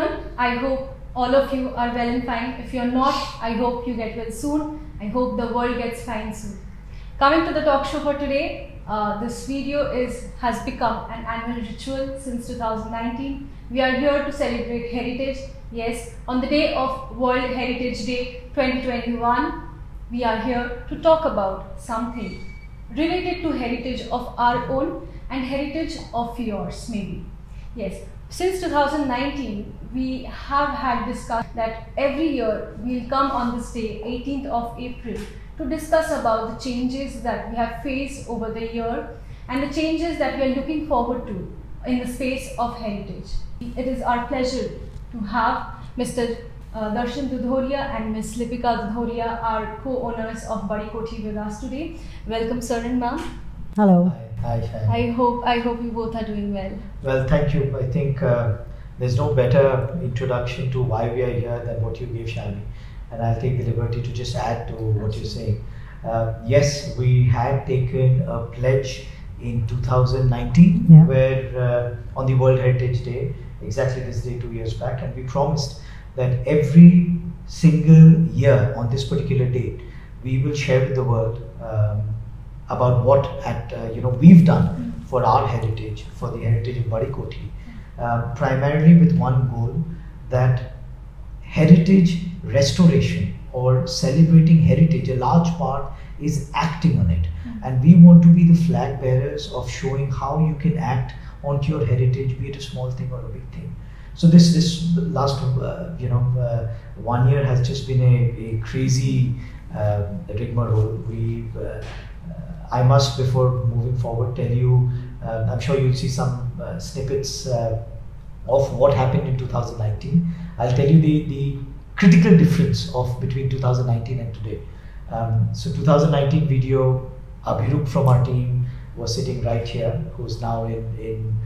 everyone. I hope all of you are well and fine. If you're not, I hope you get well soon. I hope the world gets fine soon. Coming to the talk show for today, this video has become an annual ritual since 2019. We are here to celebrate heritage. Yes, on the day of World Heritage Day 2021, we are here to talk about something related to heritage of our own and heritage of yours maybe. Yes, since 2019, we have had discussed that every year we'll come on this day, 18th of April, to discuss about the changes that we have faced over the year and the changes that we are looking forward to in the space of heritage. It is our pleasure to have Mr. Darshan Dudhoria and Ms. Lipika Dudhoria, our co-owners of Badi Kothi, with us today. Welcome, sir and ma'am. Hello. Hi. I hope you both are doing well. Well, thank you. I think there's no better introduction to why we are here than what you gave, Shalini. And I'll take the liberty to just add to what you're saying. Yes, we had taken a pledge in 2019 where on the World Heritage Day, exactly this day 2 years back, and we promised that every single year on this particular date, we will share with the world about what we've done for our heritage, for the heritage of Badi Kothi, primarily with one goal, that heritage restoration or celebrating heritage, a large part is acting on it. And we want to be the flag bearers of showing how you can act onto your heritage, be it a small thing or a big thing. So this last 1 year has just been a crazy rigmarole. I must, before moving forward, tell you, I'm sure you'll see some snippets of what happened in 2019. I'll tell you the critical difference between 2019 and today. So 2019 video, Abhirup from our team was sitting right here, who's now in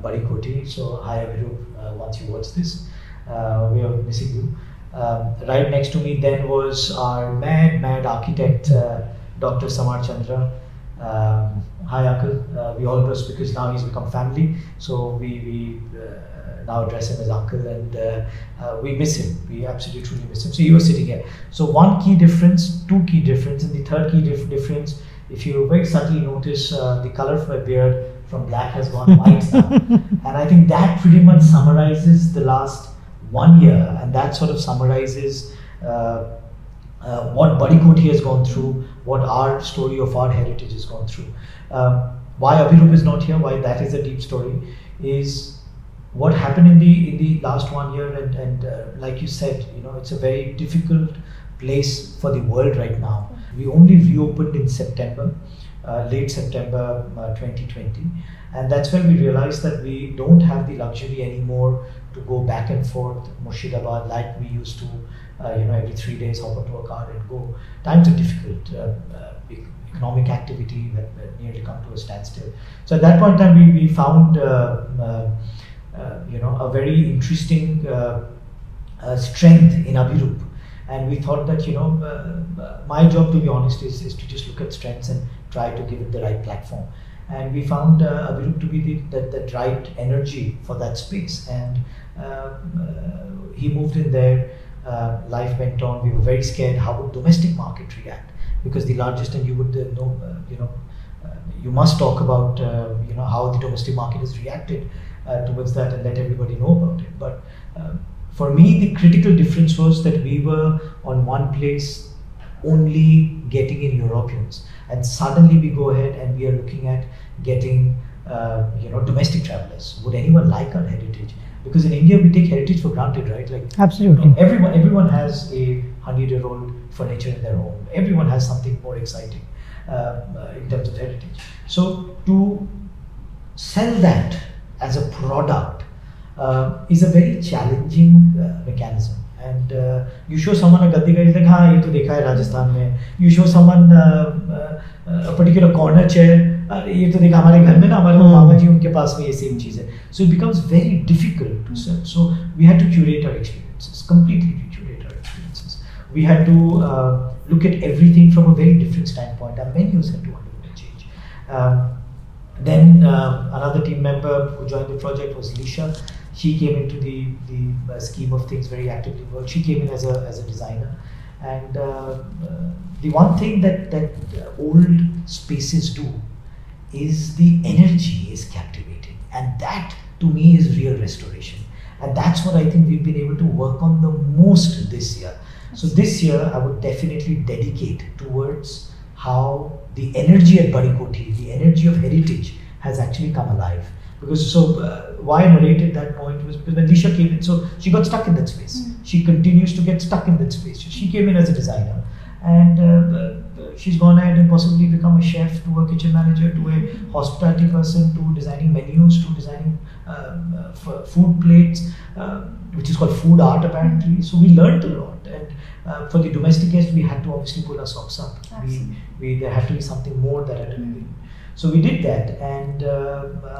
Badi Kothi. So hi Abhirup, once you watch this, we are missing you. Right next to me then was our mad architect, Dr. Samar Chandra. Hi uncle, we all trust because now he's become family, so we now address him as uncle, and we miss him. We absolutely truly miss him. So he was sitting here. So one key difference, two key difference, and the third key difference, if you very subtly notice, the color of my beard from black has gone white now. And I think that pretty much summarizes the last 1 year, and that sort of summarizes what Badi Kothi has gone through, what our story of our heritage has gone through. Why Abhirup is not here, why that is a deep story, is what happened in the last 1 year, and like you said, it's a very difficult place for the world right now. We only reopened in September, late September 2020, and that's when we realized that we don't have the luxury anymore to go back and forth Murshidabad like we used to, every 3 days hop onto a car and go. Times are difficult. Economic activity had nearly come to a standstill. So at that point in time, we found a very interesting strength in Abhirup, and we thought that my job, to be honest, is to just look at strengths and try to give it the right platform. And we found Abhirup to be the right energy for that space, and he moved in there. Life went on. We were very scared how would domestic market react, because the largest, and you would know, you must talk about how the domestic market has reacted towards that and let everybody know about it. But for me, the critical difference was that we were on one place only getting in Europeans, and suddenly we go ahead and we are looking at getting domestic travelers. Would anyone like our heritage? Because in India we take heritage for granted, right? Like absolutely, everyone has a 100-year-old furniture in their home. Everyone has something more exciting in terms of heritage. So to sell that as a product is a very challenging mechanism. And you show someone a gaddi, he's like, हाँ ये तो देखा है राजस्थान में. You show someone a particular corner chair, ये तो देखा हमारे घर में ना, हमारे मामा जी उनके पास में ये same चीज़ है. So it becomes very difficult to sell. So we had to curate our experiences, completely curate our experiences. We had to look at everything from a very different standpoint. Our menus had to undergo a change. Then another team member who joined the project was Lisha. She came into the scheme of things very actively. Well, she came in as a designer, and the one thing that old spaces do is the energy is captivating, and that to me is real restoration, and that's what I think we've been able to work on the most this year. So this year I would definitely dedicate towards how the energy at Barikoti, the energy of heritage, has actually come alive. Because why I narrated that point was because when Disha came in, so she got stuck in that space. She continues to get stuck in that space. She came in as a designer, and she's gone ahead and possibly become a chef, to a kitchen manager, to a hospitality person, to designing menus, to designing food plates, which is called food art apparently. So we learned a lot, and for the domestic guests, we had to obviously pull our socks up. There had to be something more that had to be. So we did that, and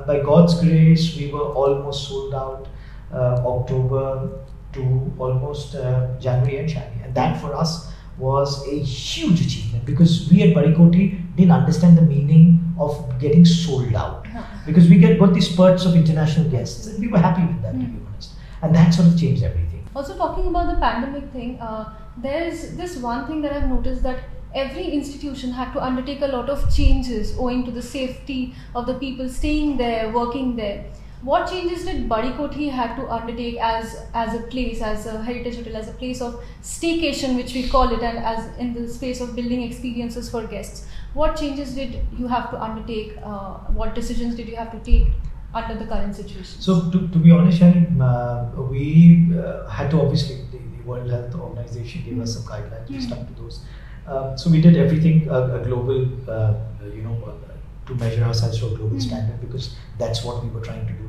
by God's grace, we were almost sold out October to almost January and Shani, and that for us was a huge achievement, because we at Barikoti didn't understand the meaning of getting sold out, because we got these spurts of international guests, and we were happy with that, to be honest, and that sort of changed everything. Also, talking about the pandemic thing, there's this one thing that I've noticed, that every institution had to undertake a lot of changes owing to the safety of the people staying there, working there. What changes did Barikoti had to undertake as a place, as a heritage hotel, as a place of staycation, which we call it, and as in the space of building experiences for guests? What changes did you have to undertake? What decisions did you have to take under the current situation? So to be honest, Shani, we had to obviously, the World Health Organization gave us some guidelines. We stuck to those. So we did everything a global, to measure ourselves to a global standard, because that's what we were trying to do.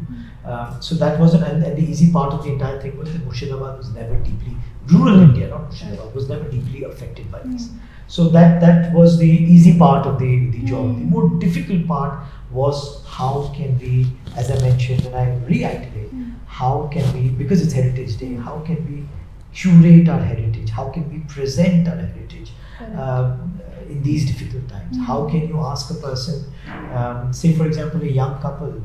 So that wasn't, and the easy part of the entire thing was that Murshidabad was never deeply, rural India, not Murshidabad, was never deeply affected by this. So that was the easy part of the job. The more difficult part was, how can we, as I mentioned, and I reiterate, how can we, because it's Heritage Day, how can we curate our heritage? How can we present our heritage? In these difficult times, how can you ask a person, say for example a young couple,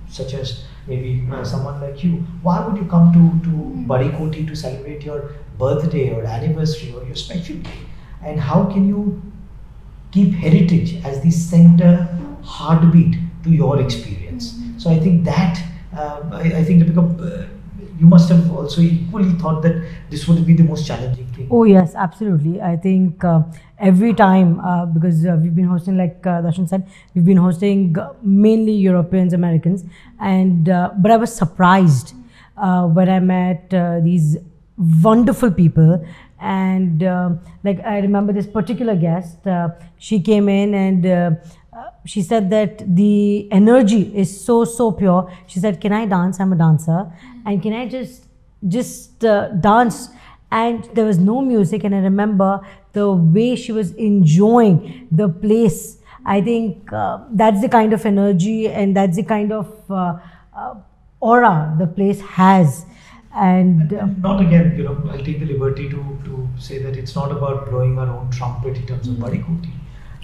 such as maybe someone like you, why would you come to Barikoti to celebrate your birthday or anniversary or your special day? And how can you keep heritage as the center heartbeat to your experience? So I think that, I think Deepika, you must have also equally thought that this would be the most challenging thing. Oh yes, absolutely. I think every time, because we've been hosting, like Darshan said, we've been hosting mainly Europeans, Americans, and but I was surprised when I met these wonderful people, and like I remember this particular guest, she came in and she said that the energy is so pure. She said, "Can I dance? I'm a dancer, and can I just dance?" And there was no music, and I remember the way she was enjoying the place. I think that's the kind of energy, and that's the kind of aura the place has. And not again, I'll take the liberty to say that it's not about blowing our own trumpet in terms of Barikoti.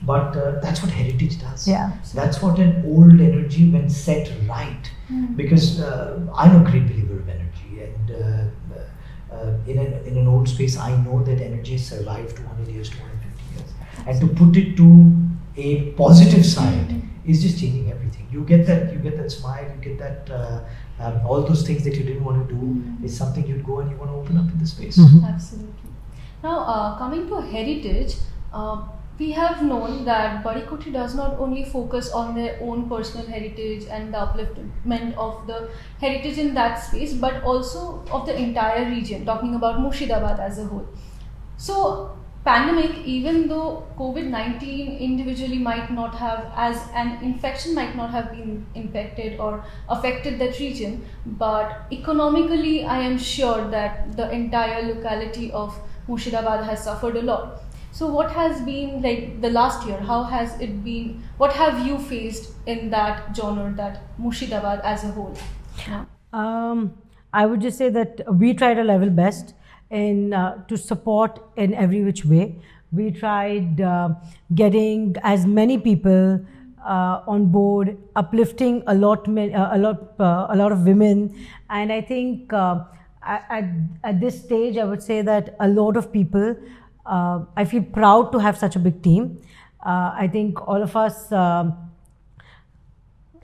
But that's what heritage does. Yeah. That's what an old energy, when set right, because I'm a great believer of energy, and in an old space, I know that energy has survived 200 years, 250 years, and to put it to a positive side is just changing everything. You get that smile, you get that all those things that you didn't want to do is something you'd go and you want to open up in the space. Absolutely. Now, coming to heritage. We have known that Barikoti does not only focus on their own personal heritage and the upliftment of the heritage in that space, but also of the entire region, talking about Murshidabad as a whole. So, pandemic, even though COVID-19 individually might not have, as an infection might not have been infected or affected that region, but economically I am sure that the entire locality of Murshidabad has suffered a lot. So what has been like the last year? How has it been? What have you faced in that genre, that Murshidabad as a whole? I would just say that we tried our level best in to support in every which way. We tried getting as many people on board, uplifting a lot of women, and I think at this stage I would say that a lot of people. I feel proud to have such a big team. I think all of us.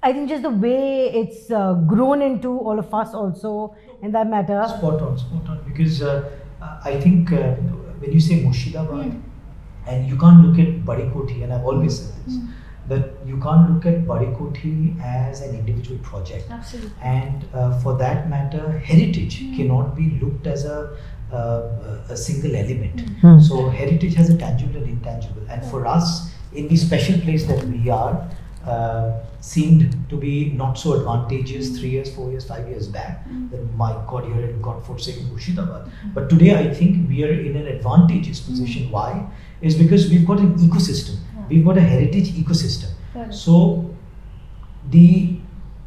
I think just the way it's grown into all of us also in that matter. Spot on. Because I think when you say Murshidabad, and you can't look at Badi Kothi, and I've always said this, that you can't look at Badi Kothi as an individual project. Absolutely. And for that matter, heritage cannot be looked as a single element. So heritage has a tangible and intangible. And for us, in the special place that we are, seemed to be not so advantageous 3 years, 4 years, 5 years back. Then my God, you're in God-forsaken Murshidabad. But today I think we are in an advantageous position. Why? Is because we've got an ecosystem. We've got a heritage ecosystem. So the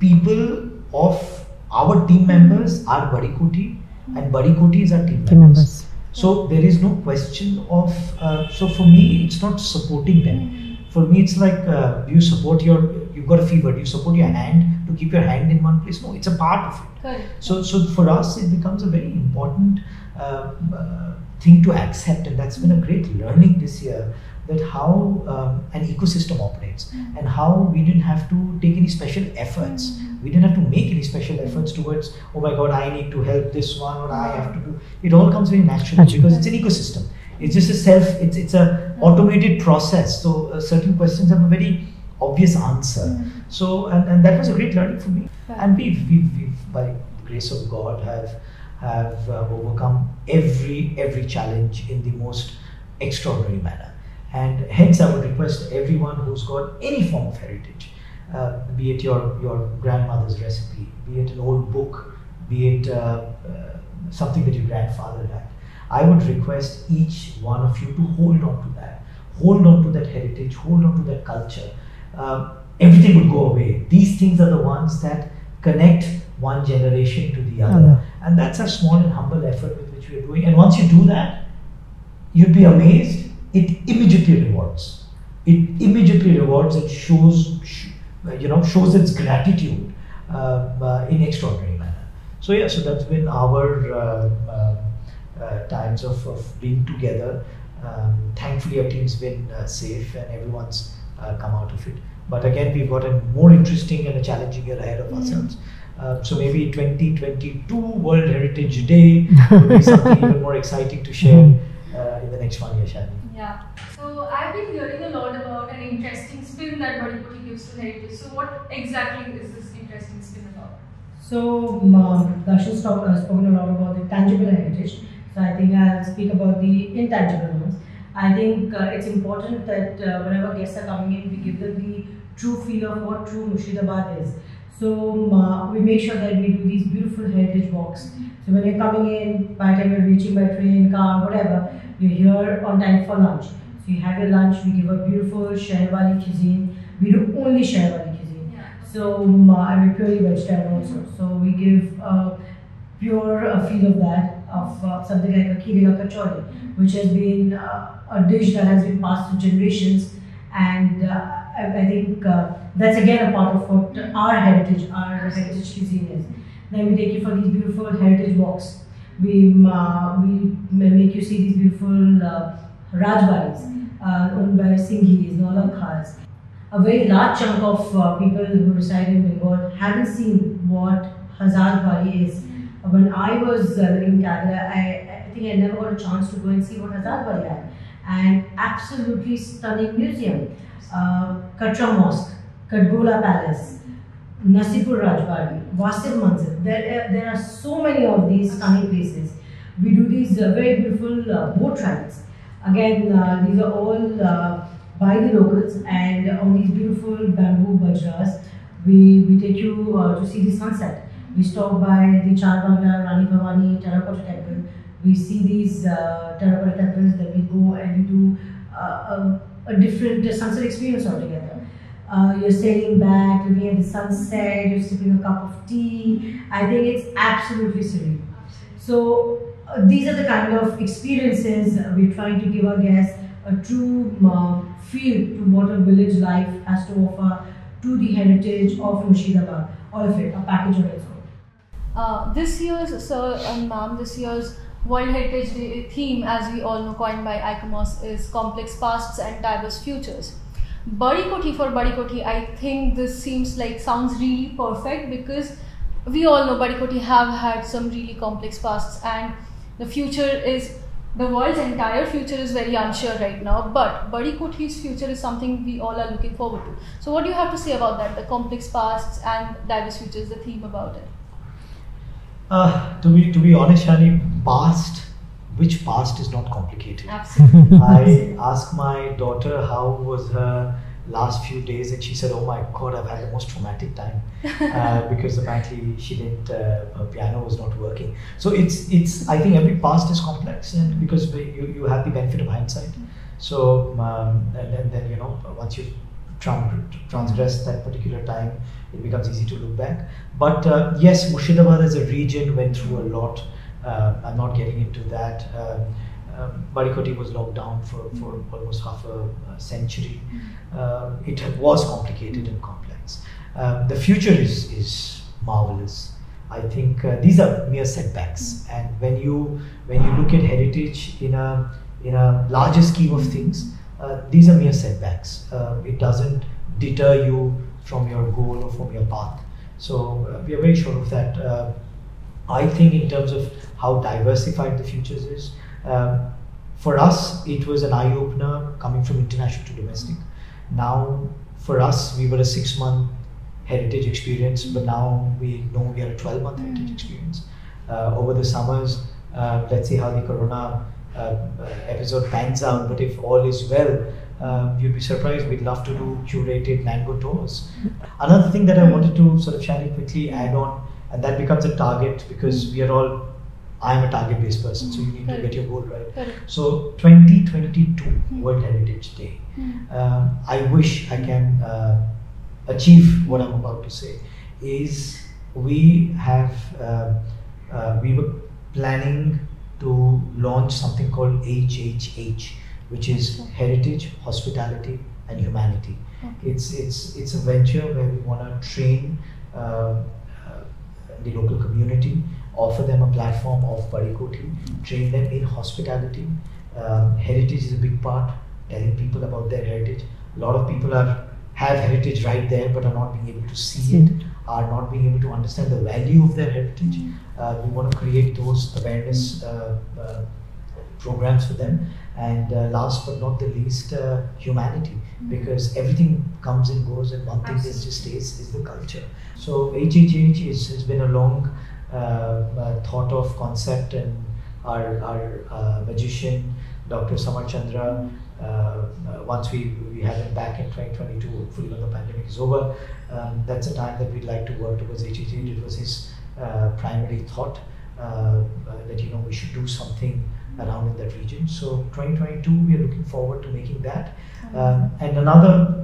people of our team members are Badi Kothi, and Badi Kothi is our team members. So there is no question of, so for me it's not supporting them. For me it's like, you support you've got a fever, do you support your hand to keep your hand in one place? No, it's a part of it. So for us it becomes a very important thing to accept, and that's been a great learning this year, that how an ecosystem operates and how we didn't have to take any special efforts. We didn't have to make any special efforts towards, oh my God, I need to help this one, or I have to do. It all comes very naturally because it's an ecosystem. It's just it's a automated process. So certain questions have a very obvious answer. So and that was a great learning for me. And we've by the grace of God have overcome every challenge in the most extraordinary manner. And hence I would request everyone who's got any form of heritage, be it your grandmother's recipe, be it an old book, be it something that your grandfather had, I would request each one of you to hold on to that. Hold on to that heritage, hold on to that culture. Everything will go away. These things are the ones that connect one generation to the other. And that's a small and humble effort with which we are doing. And once you do that, you'd be amazed. It immediately rewards. It immediately rewards and shows its gratitude in extraordinary manner. So yeah, so that's been our times of being together. Thankfully, our team's been safe and everyone's come out of it. But again, we've got a more interesting and a challenging year ahead of ourselves. So maybe 2022 World Heritage Day will be something even more exciting to share in the next 1 year, Shani. Yeah. So I've been hearing a lot about an interesting spin that Badi Kothi gives to heritage. So what exactly is this interesting spin about? So Darshan spoken a lot about the tangible heritage. So I think I'll speak about the intangible ones. I think it's important that whenever guests are coming in, we give them the true feel of what true Murshidabad is. So we make sure that we do these beautiful heritage walks. So when you're coming in, by the time you're reaching by train, car, whatever, you're here on time for lunch. So you have your lunch, we give a beautiful Sheherwali cuisine. We do only Sheherwali cuisine. So and we're purely vegetarian also. So we give pure feel of that, of something like a Kirega Kachori, which has been a dish that has been passed through generations. And I think that's again a part of what our heritage cuisine is. Then we take you for these beautiful heritage walks. We make you see these beautiful Rajbaris owned by Singhis, Nolak Khas. A very large chunk of people who reside in Bengal haven't seen what Hazar Bari is. When I was living in Calcutta, I think I never got a chance to go and see what Hazar Bari had. And absolutely stunning museum. Katra Mosque, Kadgola Palace, Nasipur Rajbari, Wasir Manzil. There are so many of these stunning places. We do these very beautiful boat rides. Again, these are all by the locals, and on these beautiful bamboo bajras, we take you to see the sunset. We stop by the Charbangla, Rani Bhavani, Terracotta Temple. We see these terracotta temples, then we go and we do a different sunset experience altogether. You're sailing back, looking at the sunset, you're sipping a cup of tea. I think it's absolutely serene. So these are the kind of experiences we're trying to give our guests, a true feel to what a village life has to offer, to the heritage of Murshidabad. All of it, a package on its own. This year's, sir and ma'am, this year's World Heritage Day theme, as we all know, coined by ICOMOS, is Complex Pasts and Diverse Futures. Badi Koti for Badi Koti, I think this sounds really perfect, because we all know Badi Koti have had some really complex pasts, and the future is, the world's entire future is very unsure right now, but Badi Koti's future is something we all are looking forward to. So what do you have to say about that, the complex pasts and diverse futures, the theme about it? To be honest, Shani, which past is not complicated? Absolutely. I asked my daughter how was her last few days, and she said, "Oh my God, I've had the most traumatic time because apparently she didn't, her piano was not working." So it's. I think every past is complex, and because you have the benefit of hindsight. So and then once you transgress that particular time, it becomes easy to look back. But yes, Murshidabad as a region went through a lot. I'm not getting into that. Badi Koti was locked down for almost half a century. It was complicated and complex. The future is marvelous. I think these are mere setbacks, and when you look at heritage in a larger scheme of things, these are mere setbacks. It doesn't deter you from your goal or from your path. So we are very sure of that. I think in terms of how diversified the futures is, for us it was an eye-opener coming from international to domestic. Now for us, we were a 6-month heritage experience, but now we know we are a 12-month heritage experience. Over the summers, let's see how the corona episode pans out, but if all is well, you'd be surprised. We'd love to do curated mango tours. Another thing that I wanted to sort of Shani quickly add on, and that becomes a target, because I'm a target-based person, so you need to get your goal right. So 2022 World Heritage Day, I wish I can achieve what I'm about to say, is we were planning to launch something called HHH, which is Heritage, Hospitality and Humanity. Okay. It's a venture where we want to train the local community, offer them a platform of Badi Koti, train them in hospitality. Heritage is a big part, telling people about their heritage. A lot of people have heritage right there, but are not being able to see it, are not being able to understand the value of their heritage. We want to create those awareness programs for them. And last but not the least, humanity, because everything comes and goes, and one thing that just stays is the culture. So HHH has been a long thought of concept, and our magician, Dr. Samar Chandra, once we have him back in 2022, hopefully when the pandemic is over, that's a time that we'd like to work towards HHH. It was his primary thought that we should do something around in that region. So 2022, we are looking forward to making that. And another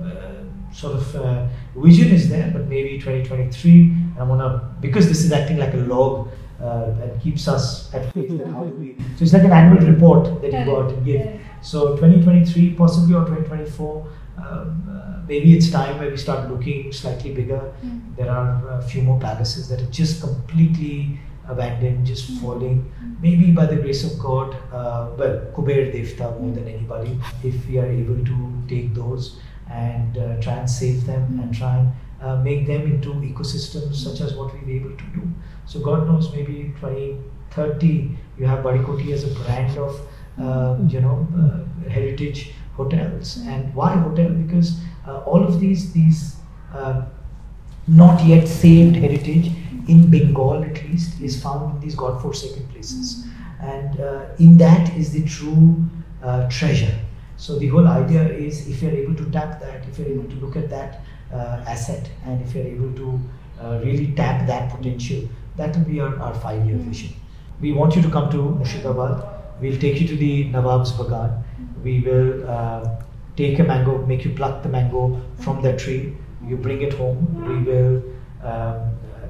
sort of vision is there, but maybe 2023, I want to, because this is acting like a log and keeps us at pace. So it's like an annual report that you go out and give. So 2023 possibly, or 2024, maybe it's time where we start looking slightly bigger. There are a few more palaces that are just completely abandoned, just falling. Maybe by the grace of God, Kuber Devta more than anybody, if we are able to take those and try and save them and try and make them into ecosystems such as what we were able to do. So God knows, maybe 2030 you have Badi Koti as a brand of heritage hotels. And why hotel? Because all of these not yet saved heritage in Bengal at least is found in these God-forsaken places, and in that is the true treasure. So the whole idea is, if you're able to tap that, if you're able to look at that asset, and if you're able to really tap that potential, that will be our 5-year vision. We want you to come to Murshidabad. We'll take you to the Nawab's Bagan. We will take a mango, make you pluck the mango from the tree. You bring it home. We will,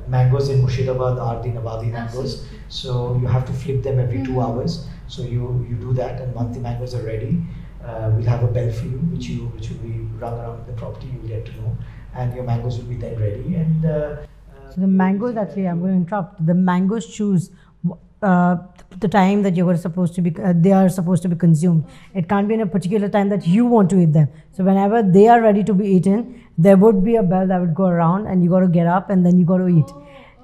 mangoes in Murshidabad are the Nawabi mangoes. So you have to flip them every 2 hours. So you do that, and once the mangoes are ready, We'll have a bell for you, which will be rung around the property. You'll get to know, and your mangoes will be then ready. And so the mangoes, actually, I'm going to interrupt. The mangoes choose the time that you're supposed to be. They are supposed to be consumed. It can't be in a particular time that you want to eat them. So whenever they are ready to be eaten, there would be a bell that would go around, and you got to get up, and then you got to eat.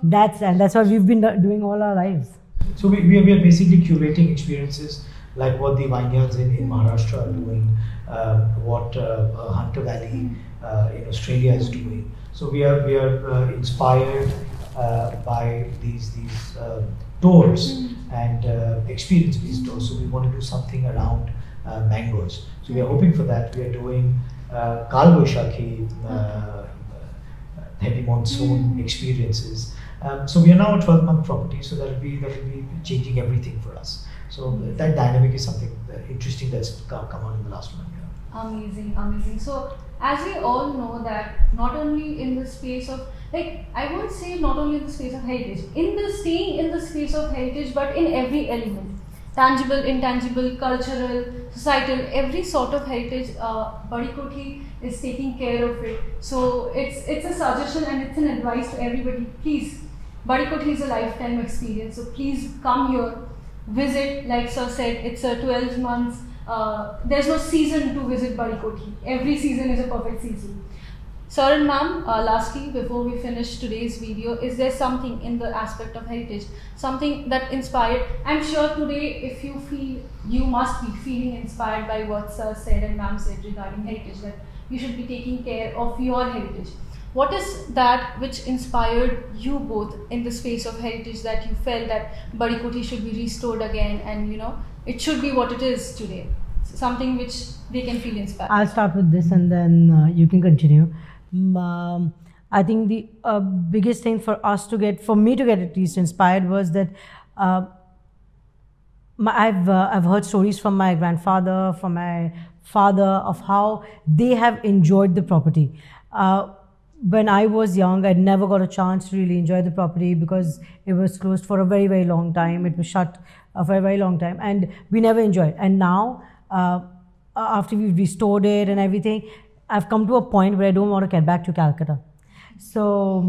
That's what we've been doing all our lives. So we are basically curating experiences like what the vineyards in Maharashtra are doing, what Hunter Valley in Australia is doing. So we are inspired by these tours and experience-based tours. So we want to do something around mangoes. So we are hoping for that. We are doing Kal Boishakhi, heavy monsoon experiences. So we are now a 12-month property, so that will be changing everything for us. So that dynamic is something interesting that's come out in the last 1 year. Amazing, amazing. So as we all know that not only in the space of, like, I won't say not only in the space of heritage, staying in the space of heritage, but in every element, tangible, intangible, cultural, societal, every sort of heritage, Badi Kothi is taking care of it. So it's a suggestion and it's an advice to everybody. Please, Badi Kothi is a lifetime experience. So please come here, visit. Like Sir said, it's a 12 months. There's no season to visit Badi Kothi. Every season is a perfect season. Sir and ma'am, lastly, before we finish today's video, is there something in the aspect of heritage, something that inspired? I'm sure today, if you feel, you must be feeling inspired by what Sir said and ma'am said regarding heritage, that you should be taking care of your heritage. What is that which inspired you both in the space of heritage, that you felt that Badi Kothi should be restored again, and it should be what it is today? Something which they can feel inspired. I'll start with this, and then you can continue. I think the biggest thing for me to get at least inspired was that I've heard stories from my grandfather, from my father, of how they have enjoyed the property. When I was young, I never got a chance to really enjoy the property because it was closed for a very, very long time. It was shut for a very long time, and we never enjoyed. And now, after we've restored it and everything, I've come to a point where I don't want to get back to Calcutta. So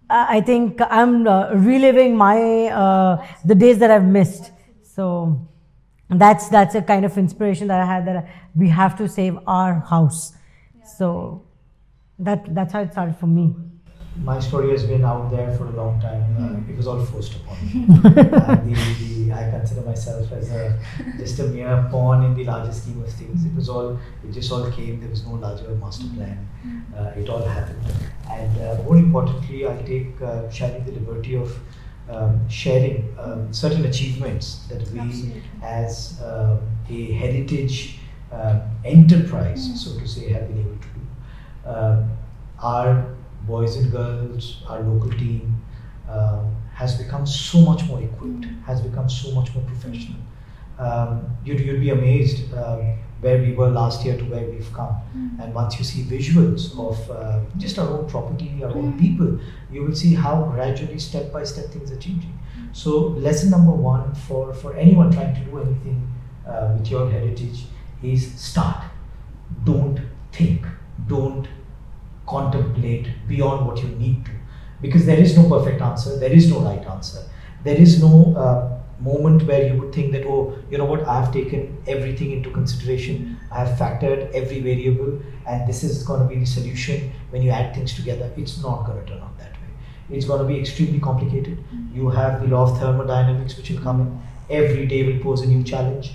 I think I'm reliving the days that I've missed. So that's a kind of inspiration that I had, that we have to save our house. So that's how it started for me. My story has been out there for a long time. It was all forced upon me. I consider myself as just a mere pawn in the larger scheme of things. It just all came. There was no larger master plan. It all happened. And more importantly, I'll take Shaili the liberty of sharing certain achievements that we as a heritage enterprise, so to say, have been able to do. Our boys and girls, our local team has become so much more equipped, has become so much more professional. You'd be amazed where we were last year to where we've come. And once you see visuals of just our own property, our own people, you will see how gradually, step by step, things are changing. So lesson number one for anyone trying to do anything with your heritage is start. Don't think. Don't contemplate beyond what you need to, because there is no perfect answer, there is no right answer, there is no moment where you would think that, oh, you know what, I've taken everything into consideration, I've factored every variable, and this is going to be the solution. When you add things together, it's not going to turn out that way. It's going to be extremely complicated. You have the law of thermodynamics which will come in. Every day will pose a new challenge.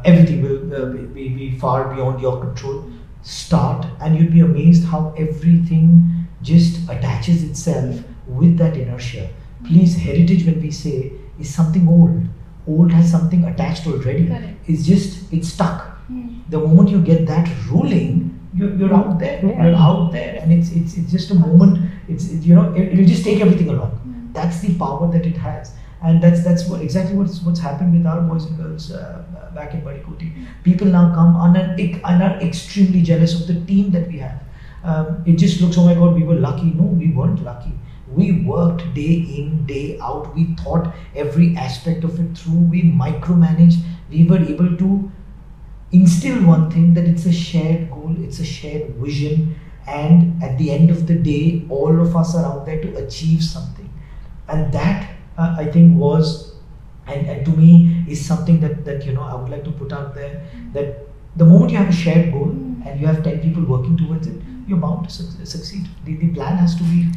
Everything will be far beyond your control. Start, and you'll be amazed how everything just attaches itself with that inertia. Please, heritage, when we say, is something old. Old has something attached already. Correct. It's stuck. The moment you get that rolling, you're out there. Yeah. You're out there, and it's just a moment. It'll just take everything along. That's the power that it has, and that's exactly what's happened with our boys and girls back in Badi Kothi. People now come and are extremely jealous of the team that we have. It just looks, oh my God, we were lucky. No, we weren't lucky. We worked day in, day out. We thought every aspect of it through. We micromanaged. We were able to instill one thing, that it's a shared goal, it's a shared vision, and at the end of the day, all of us are out there to achieve something. And that I think was, and to me is something that you know, I would like to put out there, that the moment you have a shared goal and you have 10 people working towards it, you're bound to succeed. The plan has to be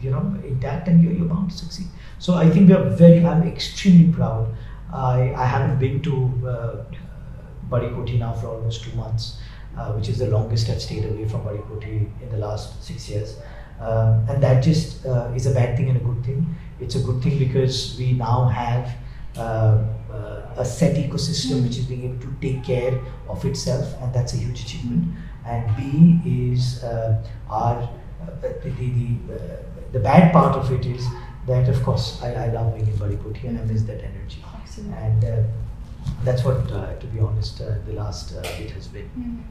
you know, intact, and you're bound to succeed. So I think I'm extremely proud. I haven't been to Badi Koti now for almost 2 months, which is the longest I've stayed away from Badi Koti in the last 6 years. And that just is a bad thing and a good thing. It's a good thing because we now have a set ecosystem which is being able to take care of itself, and that's a huge achievement. And B is the bad part of it is that, of course, I love being in Badi Koti and I miss that energy. Absolutely. And that's what, to be honest, the last bit has been.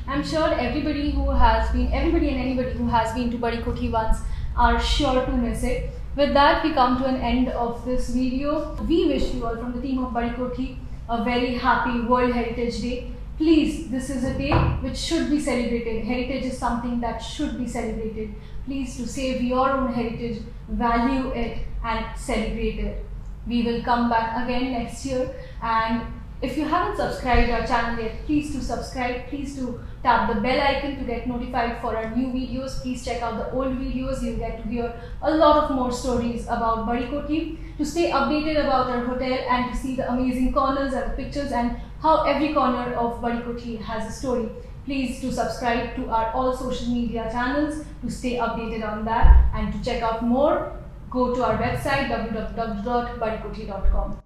I'm sure everybody and anybody who has been to Badi Koti once are sure to miss it. With that, we come to an end of this video. We wish you all from the team of Badi Koti a very happy World Heritage Day. Please, this is a day which should be celebrated. Heritage is something that should be celebrated. Please, to save your own heritage, value it and celebrate it. We will come back again next year, and if you haven't subscribed our channel yet, please do subscribe. Please do tap the bell icon to get notified for our new videos. Please check out the old videos. You'll get to hear a lot of more stories about Badi Koti. To stay updated about our hotel and to see the amazing corners and the pictures and how every corner of Badi Koti has a story, please do subscribe to our all social media channels to stay updated on that. And to check out more, go to our website www.badikoti.com.